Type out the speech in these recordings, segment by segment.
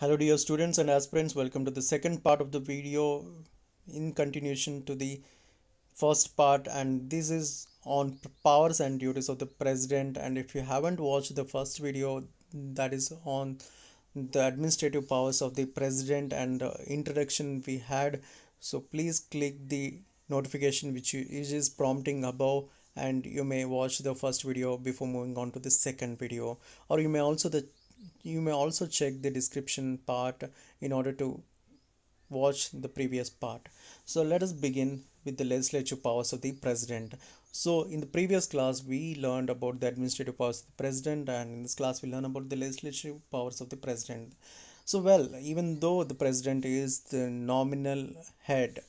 Hello dear students and aspirants, welcome to the second part of the video in continuation to the first part, and this is on powers and duties of the president. And if you haven't watched the first video, that is on the administrative powers of the president and introduction we had, so please click the notification which is prompting above, and you may watch the first video before moving on to the second video, or you may also check the description part in order to watch the previous part. So let us begin with the legislative powers of the president. So in the previous class we learned about the administrative powers of the president, and in this class we learn about the legislative powers of the president. So well, even though the president is the nominal head,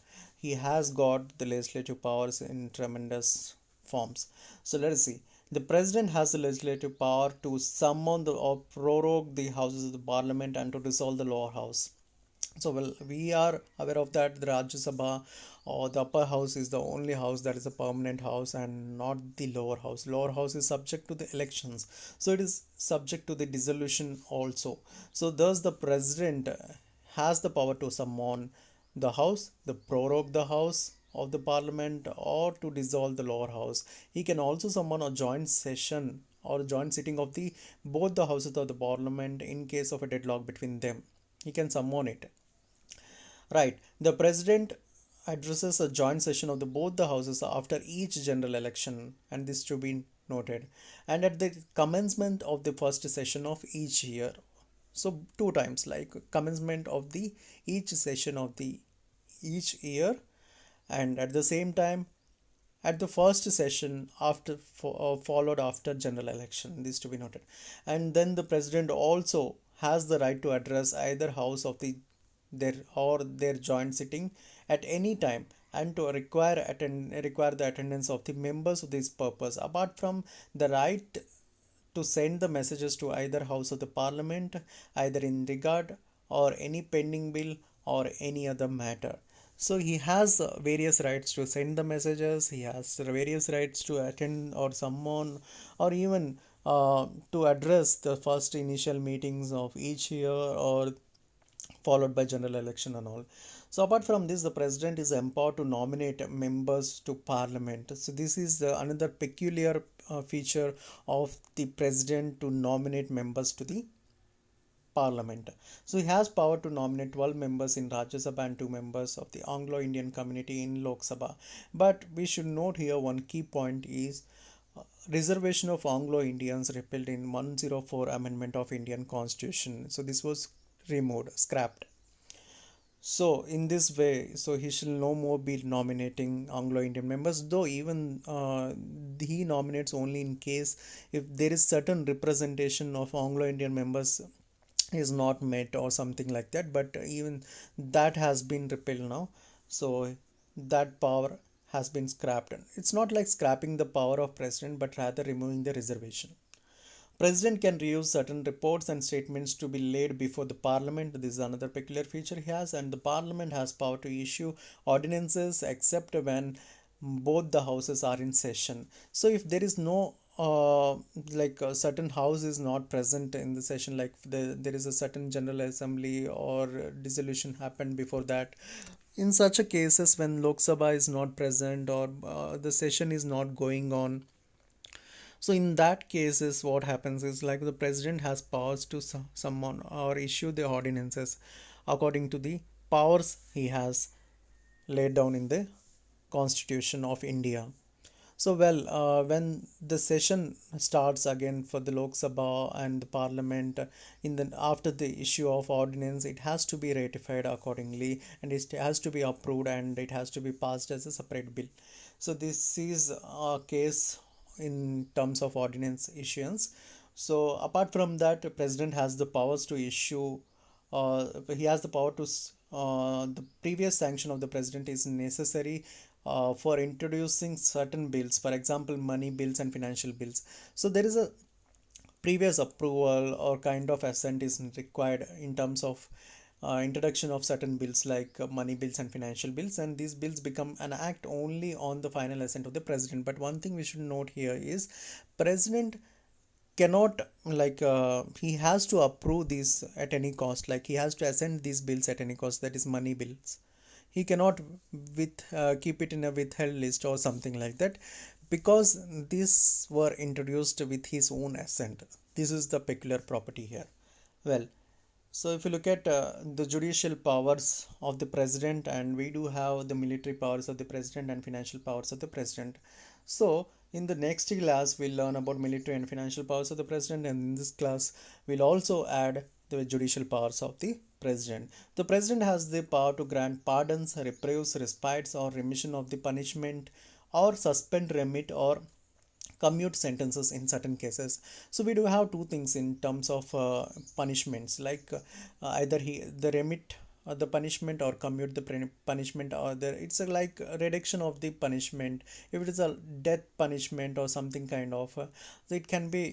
he has got the legislative powers in tremendous forms. So let us see. The president has the legislative power to summon or prorogue the houses of the parliament and to dissolve the lower house. So well, we are aware of that the Rajya Sabha or the upper house is the only house that is a permanent house and not the lower house. Lower house is subject to the elections, so it is subject to the dissolution also. So thus the president has the power to summon the house, the prorogue the house of the parliament, or to dissolve the lower house. He can also summon a joint session or joint sitting of the both the houses of the parliament in case of a deadlock between them. He can summon it. Right. The president addresses a joint session of the both the houses after each general election, and this to be noted, and at the commencement of the first session of each year. So two times, like commencement of the each session of the each year, and at the same time at the first session after followed after general election, this to be noted. And then the president also has the right to address either house of their joint sitting at any time, and to require the attendance of the members of this purpose, apart from the right to send the messages to either house of the parliament, either in regard or any pending bill or any other matter. So he has various rights to send the messages, he has various rights to attend or summon, or even to address the first initial meetings of each year, or followed by general election and all. So apart from this, the president is empowered to nominate members to parliament. So this is another peculiar feature of the president, to nominate members to the parliament. So he has power to nominate 12 members in Rajya Sabha and 2 members of the Anglo-Indian community in Lok Sabha. But we should note here one key point is reservation of Anglo-Indians repealed in 104 amendment of Indian Constitution. So this was removed, scrapped. So in this way, so he shall no more be nominating Anglo-Indian members, though even he nominates only in case if there is certain representation of Anglo-Indian members is not met or something like that. But even that has been repealed now. So that power has been scrapped. It's not like scrapping the power of president, but rather removing the reservation. President can reuse certain reports and statements to be laid before the parliament. This is another peculiar feature he has, and the parliament has power to issue ordinances except when both the houses are in session. So if there is no like a certain house is not present in the session, like there is a certain general assembly or dissolution happened before that, in such a cases when Lok Sabha is not present, or the session is not going on, so in that cases what happens is like the president has powers to summon or issue the ordinances according to the powers he has laid down in the Constitution of India. So well, when the session starts again for the Lok Sabha and the Parliament, in the after the issue of ordinance, it has to be ratified accordingly, and it has to be approved, and it has to be passed as a separate bill. So this is a case in terms of ordinance issuance. So apart from that, the president has the powers to issue. He has the power to the previous sanction of the president is necessary for introducing certain bills, for example, money bills and financial bills. So there is a previous approval or kind of assent is required in terms of introduction of certain bills like money bills and financial bills, and these bills become an act only on the final assent of the president. But one thing we should note here is president cannot he has to approve these at any cost, like he has to ascend these bills at any cost, that is money bills. He cannot keep it in a withheld list or something like that, because these were introduced with his own assent. This is the peculiar property here. Well, so if you look at the judicial powers of the president, and we do have the military powers of the president and financial powers of the president. So in the next class, we'll learn about military and financial powers of the president, and in this class, we'll also add the judicial powers of the president. The president has the power to grant pardons, reprieves, respites, or remission of the punishment, or suspend, remit, or commute sentences in certain cases. So we do have two things in terms of punishments, like either he the remit the punishment or commute the punishment, or there it's a like a reduction of the punishment. If it is a death punishment or something kind of so it can be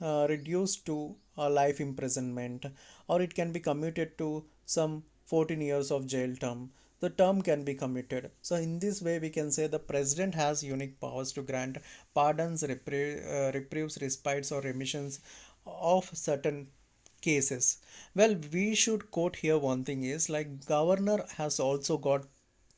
reduced to a life imprisonment, or it can be commuted to some 14 years of jail term. The term can be commuted. So in this way, we can say the president has unique powers to grant pardons, reprieves, respites, or remissions of certain cases. Well, we should quote here one thing is like governor has also got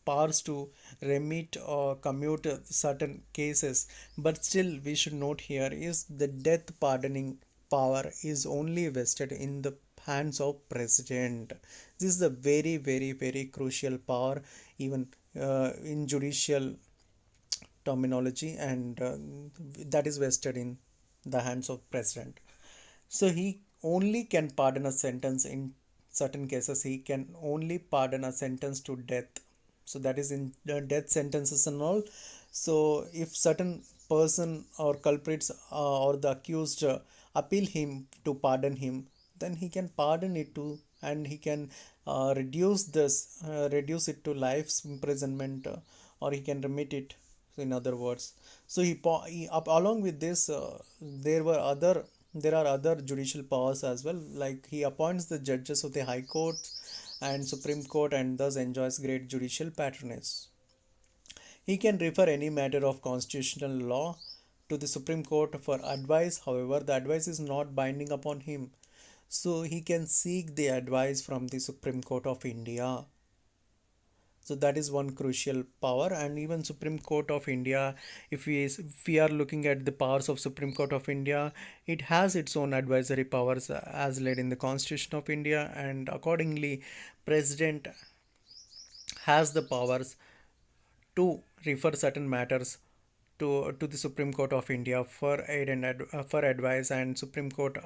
powers to remit or commute certain cases, but still we should note here is the death pardoning power is only vested in the hands of president. This is a very very crucial power, even in judicial terminology, and that is vested in the hands of president. So he only can pardon a sentence in certain cases. He can only pardon a sentence to death. So that is in the death sentences and all. So if certain person or culprits or the accused appeal him to pardon him, then he can pardon it to, and he can reduce it to life's imprisonment, or he can remit it, in other words. So along with this, there are other judicial powers as well, like he appoints the judges of the high court and supreme court, and thus enjoys great judicial patronage. He can refer any matter of constitutional law to the supreme court for advice. However, the advice is not binding upon him, so he can seek the advice from the Supreme Court of India. So that is one crucial power. And even Supreme Court of India, if we are looking at the powers of Supreme Court of India, it has its own advisory powers as laid in the Constitution of India, and accordingly president has the powers to refer certain matters to the Supreme Court of India for aid and for advice, and Supreme Court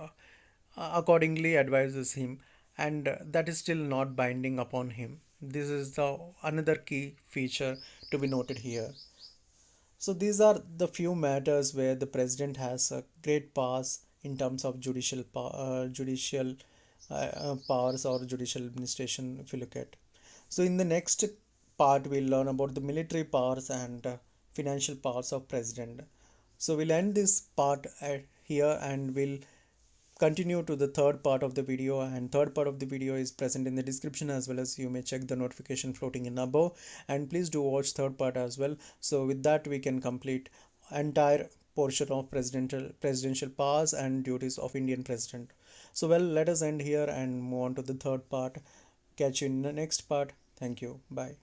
accordingly advises him, and that is still not binding upon him. This is the another key feature to be noted here. So these are the few matters where the president has a great powers in terms of judicial powers or judicial administration, if you look at. So in the next part, we'll learn about the military powers and financial powers of president. So we'll end this part here, and we'll continue to the third part of the video, and third part of the video is present in the description, as well as you may check the notification floating in above, and please do watch third part as well. So with that, we can complete entire portion of presidential powers and duties of Indian president. So well, let us end here and move on to the third part. Catch you in the next part. Thank you. Bye.